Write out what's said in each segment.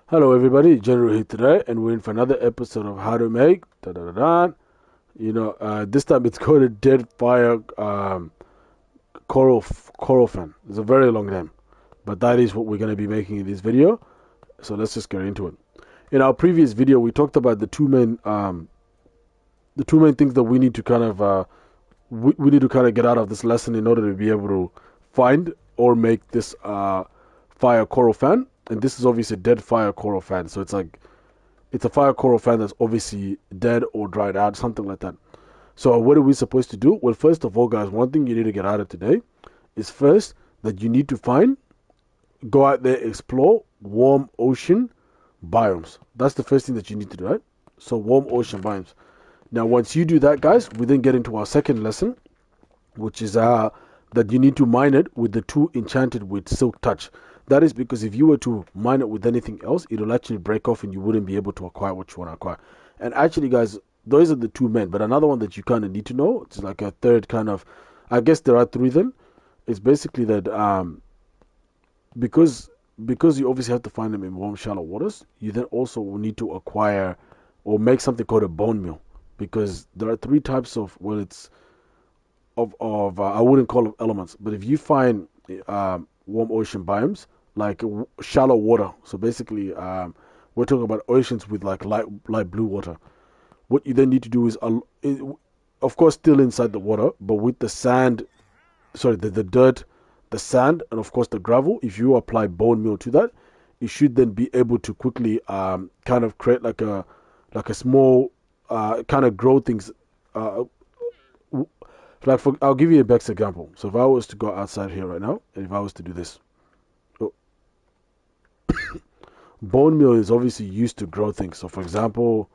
Hello everybody, General here today, and we're in for another episode of how to make this time it's called a dead fire coral fan. It's a very long name, but that is what we're going to be making in this video. So let's just get into it. In our previous video, we talked about the two main things that we need to kind of we need to kind of get out of this lesson in order to be able to find or make this fire coral fan. And this is obviously a dead fire coral fan, so it's a fire coral fan that's obviously dead or dried out, something like that. So what are we supposed to do? Well, first of all, guys, one thing you need to get out of today is first that you need to go out there, explore warm ocean biomes. That's the first thing that you need to do, right? So warm ocean biomes. Now, once you do that, guys, we then get into our second lesson, which is that you need to mine it with the two enchanted with silk touch. That is because if you were to mine it with anything else, it'll actually break off and you wouldn't be able to acquire what you want to acquire. And actually, guys, those are the two men. But another one that you kind of need to know, it's like a third kind of, I guess there are three then. It's basically that because you obviously have to find them in warm, shallow waters, you then also will need to acquire or make something called a bone meal. Because there are three types of, well, it's of I wouldn't call them elements, but if you find warm ocean biomes like shallow water, so basically we're talking about oceans with like light blue water, what you then need to do is of course still inside the water, but with the sand, sorry, the dirt, the sand, and of course the gravel, if you apply bone meal to that, you should then be able to quickly kind of create like a small kind of grow things. I'll give you a best example. So if I was to go outside here right now, and if I was to do this, oh, bone meal is obviously used to grow things. So for example,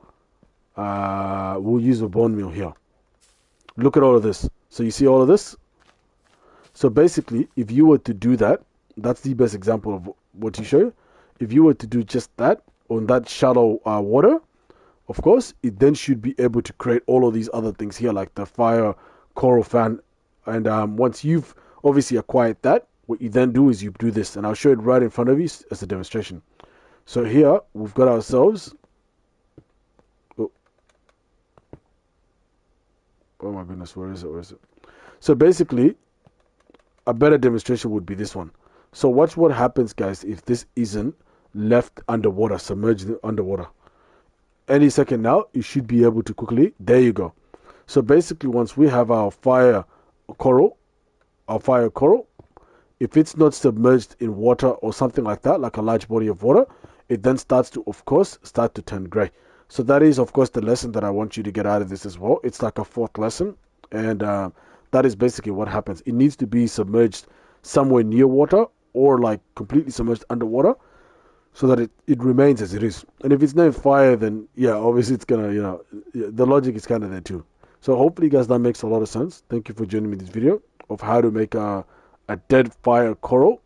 we'll use a bone meal here. Look at all of this. So you see all of this? So basically, if you were to do that, that's the best example of what you show. If you were to do just that on that shallow water, of course, it then should be able to create all of these other things here, like the fire coral fan. And once you've obviously acquired that, what you then do is you do this, and I'll show it right in front of you as a demonstration. So here we've got ourselves, oh my goodness, where is it? So basically a better demonstration would be this one. So watch what happens, guys, if this isn't left underwater, submerged underwater. Any second now, you should be able to quickly, there you go. So basically, once we have our fire coral, if it's not submerged in water or something like that, like a large body of water, it then starts to, of course, start to turn gray. So that is, of course, the lesson that I want you to get out of this as well. It's like a fourth lesson, and that is basically what happens. It needs to be submerged somewhere near water or like completely submerged underwater, so that it remains as it is. And if it's named fire, then yeah, obviously it's gonna, the logic is kind of there too. So hopefully, guys, that makes a lot of sense. Thank you for joining me in this video of how to make a dead fire coral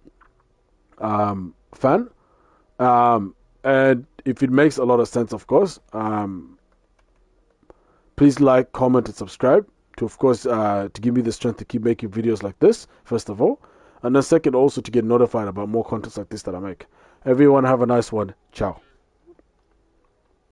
fan. And if it makes a lot of sense, of course, please like, comment, and subscribe to, of course, to give me the strength to keep making videos like this, first of all. And then second, also to get notified about more contents like this that I make. Everyone have a nice one. Ciao.